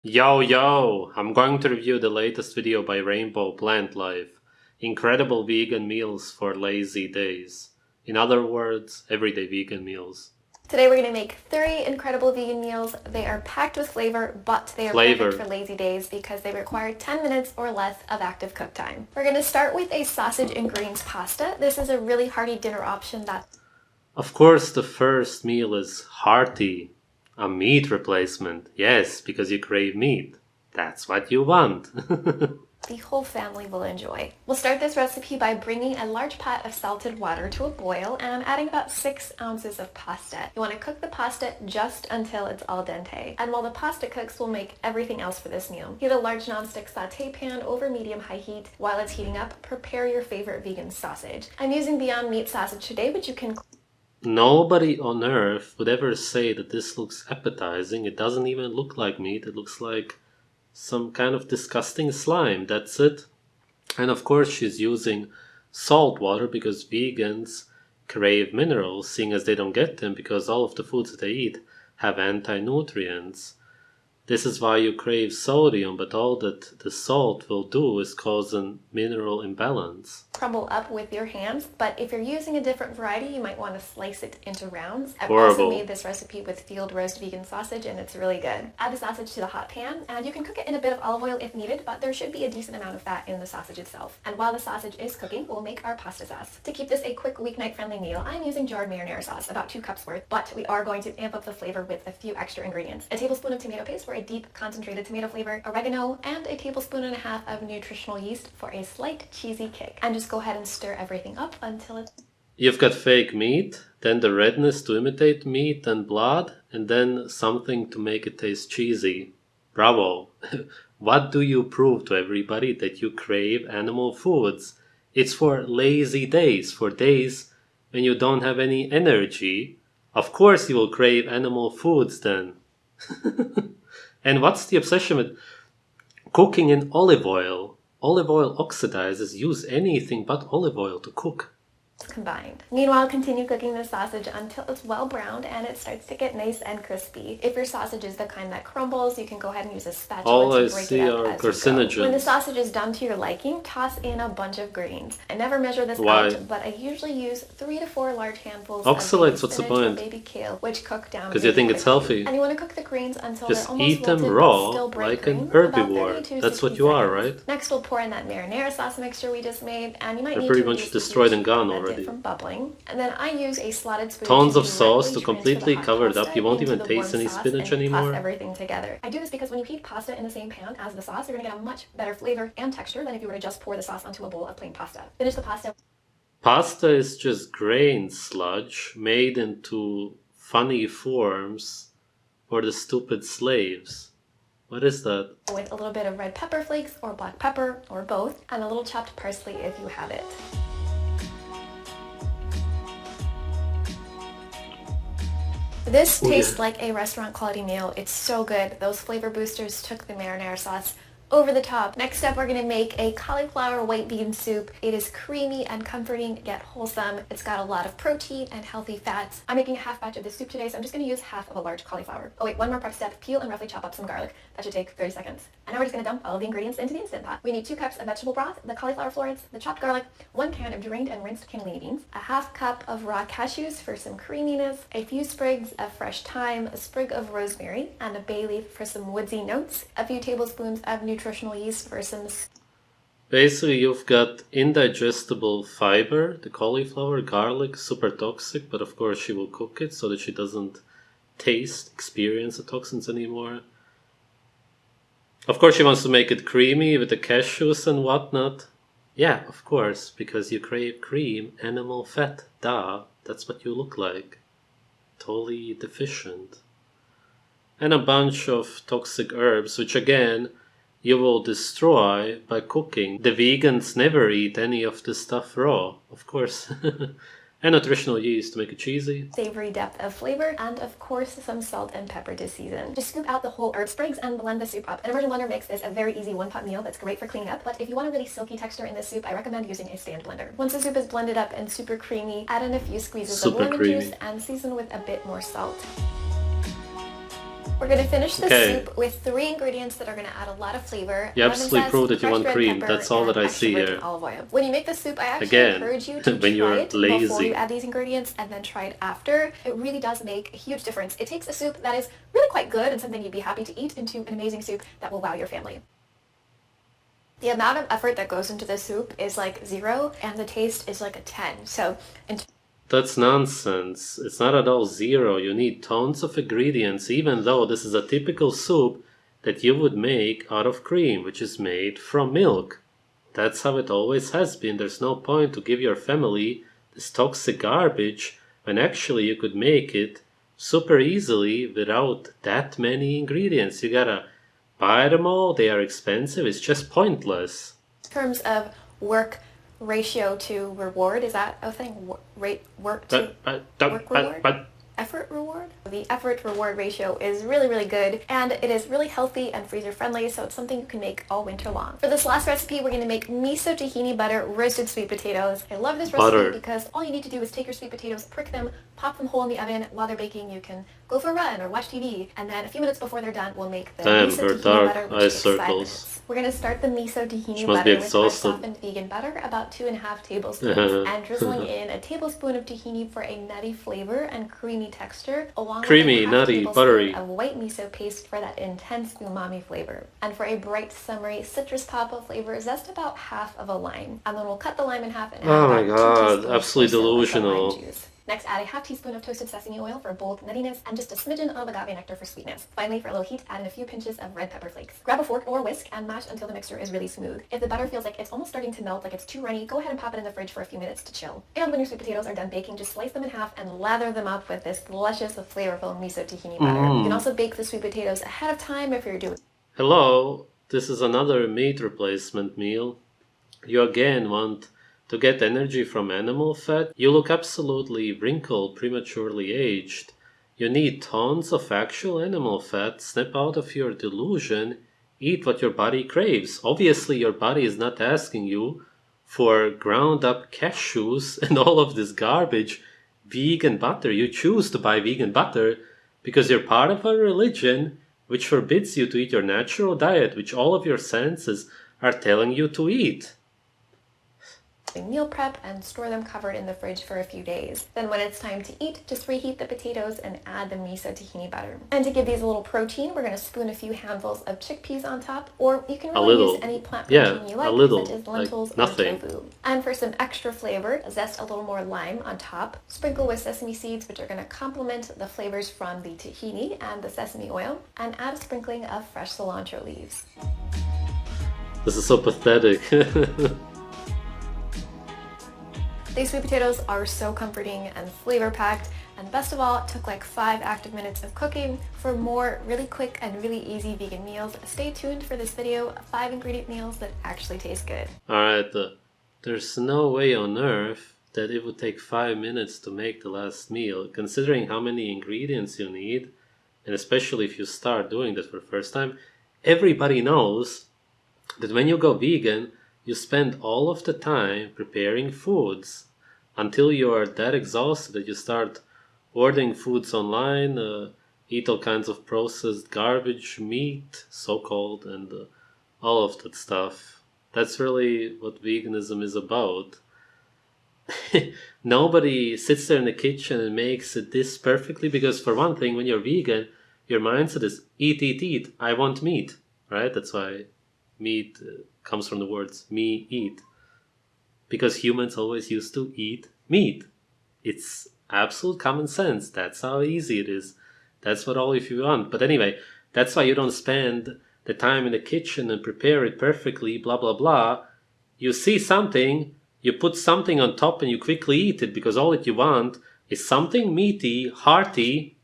Yo, I'm going to review the latest video by Rainbow Plant Life. Incredible vegan meals for lazy days. In other words, everyday vegan meals. Today we're going to make 3 incredible vegan meals. They are packed with flavor, but they are perfect for lazy days because they require 10 minutes or less of active cook time. We're going to start with a sausage and greens pasta. This is a really hearty dinner option that... Of course, the first meal is hearty. A meat replacement. Yes, because you crave meat. That's what you want. the whole family will enjoy. We'll start this recipe by bringing a large pot of salted water to a boil, and I'm adding about 6 ounces of pasta. You want to cook the pasta just until it's al dente. And while the pasta cooks, we'll make everything else for this meal. Heat a large nonstick saute pan over medium-high heat. While it's heating up, prepare your favorite vegan sausage. I'm using Beyond Meat sausage today, but you can... Nobody on earth would ever say that this looks appetizing. It doesn't even look like meat. It looks like some kind of disgusting slime. That's it. And of course she's using salt water because vegans crave minerals, seeing as they don't get them because all of the foods that they eat have anti-nutrients. This is why you crave sodium, but all that the salt will do is cause a mineral imbalance. Crumble up with your hands, but if you're using a different variety, you might want to slice it into rounds. I've Horrible. also made this recipe with field roast vegan sausage, and it's really good. Add the sausage to the hot pan, and you can cook it in a bit of olive oil if needed, but there should be a decent amount of fat in the sausage itself. And while the sausage is cooking, we'll make our pasta sauce. To keep this a quick weeknight-friendly meal, I'm using jarred marinara sauce, about 2 cups worth, but we are going to amp up the flavor with a few extra ingredients. A tablespoon of tomato paste for a deep, concentrated tomato flavor, oregano, and a tablespoon and a half of nutritional yeast for a slight cheesy kick. And just go ahead and stir everything up until it's... You've got fake meat, then the redness to imitate meat and blood, and then something to make it taste cheesy. Bravo! What do you prove to everybody? That you crave animal foods? It's for lazy days, for days when you don't have any energy. Of course you will crave animal foods then. And what's the obsession with cooking in olive oil? Olive oil oxidizes. Use anything but olive oil to cook. Combined. Meanwhile, continue cooking the sausage until it's well browned and it starts to get nice and crispy. If your sausage is the kind that crumbles, you can go ahead and use a spatula All to I break see it up are as you go. carcinogens. When the sausage is done to your liking, toss in a bunch of greens. I never measure this Why? out, but I usually use 3 to 4 large handfuls Oxalates, of what's the spinach or point? baby kale, which cook down Because you think it's healthy. And you want to cook the greens until Just they're almost eat them wilted, raw, but still bright like green, an about herbivore. 30 to That's 60 what you are, seconds. right? Next, we'll pour in that marinara sauce mixture we just made, and you might They're need pretty to much reduce destroyed the and gone heat to prevent already. it from bubbling. And then I use a slotted spoon Tons of to sauce directly to transfer completely the hot cover it up. pasta You won't into even the taste warm any sauce spinach and anymore. toss everything together. I do this because when you heat pasta in the same pan as the sauce, you're going to get a much better flavor and texture than if you were to just pour the sauce onto a bowl of plain pasta. Finish the pasta. Pasta is just grain sludge made into funny forms for the stupid slaves. What is that? With a little bit of red pepper flakes or black pepper or both, and a little chopped parsley if you have it. This tastes like a restaurant quality meal. It's so good. Those flavor boosters took the marinara sauce over the top. Next up, we're gonna make a cauliflower white bean soup. It is creamy and comforting, yet wholesome. It's got a lot of protein and healthy fats. I'm making a half batch of this soup today, so I'm just gonna use half of a large cauliflower. Oh wait, one more prep step. Peel and roughly chop up some garlic. That should take 30 seconds. And now we're just gonna dump all of the ingredients into the Instant Pot. We need 2 cups of vegetable broth, the cauliflower florets, the chopped garlic, 1 can of drained and rinsed cannellini beans, a half cup of raw cashews for some creaminess, a few sprigs of fresh thyme, a sprig of rosemary, and a bay leaf for some woodsy notes, a few tablespoons of nutritional yeast for some... Basically, you've got indigestible fiber, the cauliflower, garlic, super toxic, but of course she will cook it so that she doesn't experience the toxins anymore. Of course she wants to make it creamy with the cashews and whatnot. Yeah, of course, because you crave cream, animal fat, duh, that's what you look like. Totally deficient. And a bunch of toxic herbs, which again, you will destroy by cooking. The vegans never eat any of this stuff raw, of course. And nutritional yeast to make it cheesy. Savory depth of flavor, and of course some salt and pepper to season. Just scoop out the whole herb sprigs and blend the soup up. An immersion blender mix is a very easy one-pot meal that's great for cleaning up, but if you want a really silky texture in this soup, I recommend using a stand blender. Once the soup is blended up and super creamy, add in a few squeezes of lemon juice and season with a bit more salt. We're going to finish the Okay. soup with 3 ingredients that are going to add a lot of flavor. You absolutely zest, prove that you crushed want red cream. pepper, That's all and that I extra see virgin here. olive oil. When you make the soup, I actually Again, encourage you to when try you're it before you lazy. add these ingredients and then try it after. It really does make a huge difference. It takes a soup that is really quite good and something you'd be happy to eat into an amazing soup that will wow your family. The amount of effort that goes into the soup is like 0 and the taste is like a 10. So That's nonsense. It's not at all 0. You need tons of ingredients, even though this is a typical soup that you would make out of cream, which is made from milk. That's how it always has been. There's no point to give your family this toxic garbage when actually you could make it super easily without that many ingredients. You gotta buy them all, they are expensive, it's just pointless. in terms of work ratio to reward, is that a thing? Work to work reward? Effort reward? The effort reward ratio is really, really good, and it is really healthy and freezer friendly, so it's something you can make all winter long. For this last recipe, we're going to make miso tahini butter roasted sweet potatoes. I love this recipe because all you need to do is take your sweet potatoes, prick them, pop them whole in the oven. While they're baking, you can go for a run or watch TV, and then a few minutes before they're done, we'll make the miso tahini butter, which takes 5 minutes. We're going to start the miso tahini butter with our softened vegan butter, about 2.5 tablespoons, and drizzling in a tablespoon of tahini for a nutty flavor and creamy texture, along with a half tablespoon of white miso paste for that intense umami flavor. And for a bright, summery citrus pop of flavor, zest about half of a lime. And then we'll cut the lime in half and add about 2 teaspoons absolutely delusional. of lime juice. Next, add a half teaspoon of toasted sesame oil for bold nuttiness and just a smidgen of agave nectar for sweetness. Finally, for low heat, add in a few pinches of red pepper flakes. Grab a fork or whisk and mash until the mixture is really smooth. If the butter feels like it's almost starting to melt, like it's too runny, go ahead and pop it in the fridge for a few minutes to chill. And when your sweet potatoes are done baking, just slice them in half and lather them up with this luscious, flavorful miso tahini butter. You can also bake the sweet potatoes ahead of time if you're doing... Hello, this is another meat replacement meal. You again want to get energy from animal fat. You look absolutely wrinkled, prematurely aged. You need tons of actual animal fat. Snap out of your delusion. Eat what your body craves. Obviously, your body is not asking you for ground up cashews and all of this garbage. Vegan butter. You choose to buy vegan butter because you're part of a religion which forbids you to eat your natural diet, which all of your senses are telling you to eat. Meal prep and store them covered in the fridge for a few days. Then when it's time to eat, just reheat the potatoes and add the miso tahini butter. And to give these a little protein, we're going to spoon a few handfuls of chickpeas on top, or you can really use any plant protein you like, such as lentils or tofu. And for some extra flavor, zest a little more lime on top, sprinkle with sesame seeds, which are going to complement the flavors from the tahini and the sesame oil, and add a sprinkling of fresh cilantro leaves. This is so pathetic. These sweet potatoes are so comforting and flavor-packed, and best of all, it took like 5 active minutes of cooking. For more really quick and really easy vegan meals, stay tuned for this video, 5 ingredient meals that actually taste good. Alright, there's no way on earth that it would take 5 minutes to make the last meal, considering how many ingredients you need, and especially if you start doing that for the first time. Everybody knows that when you go vegan, you spend all of the time preparing foods until you are that exhausted that you start ordering foods online, eat all kinds of processed garbage, meat, so-called, and all of that stuff. That's really what veganism is about. Nobody sits there in the kitchen and makes it this perfectly, because for one thing, when you're vegan, your mindset is eat, eat, eat. I want meat, right? That's why meat comes from the words me, eat. Because humans always used to eat meat. It's absolute common sense. That's how easy it is. That's what all of you want. But anyway, that's why you don't spend the time in the kitchen and prepare it perfectly, blah, blah, blah. You see something, you put something on top and you quickly eat it, because all that you want is something meaty, hearty,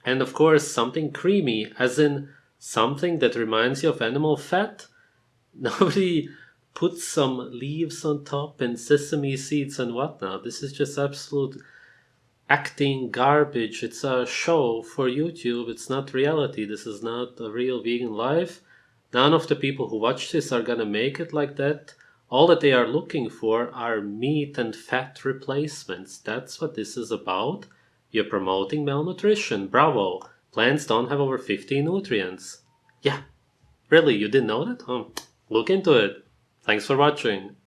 and of course something creamy, as in something that reminds you of animal fat. Nobody puts some leaves on top and sesame seeds and whatnot. This is just absolute acting garbage. It's a show for YouTube. It's not reality. This is not a real vegan life. None of the people who watch this are gonna make it like that. All that they are looking for are meat and fat replacements. That's what this is about. You're promoting malnutrition. Bravo. Plants don't have over 50 nutrients. Yeah, really, you didn't know that? Look into it. Thanks for watching.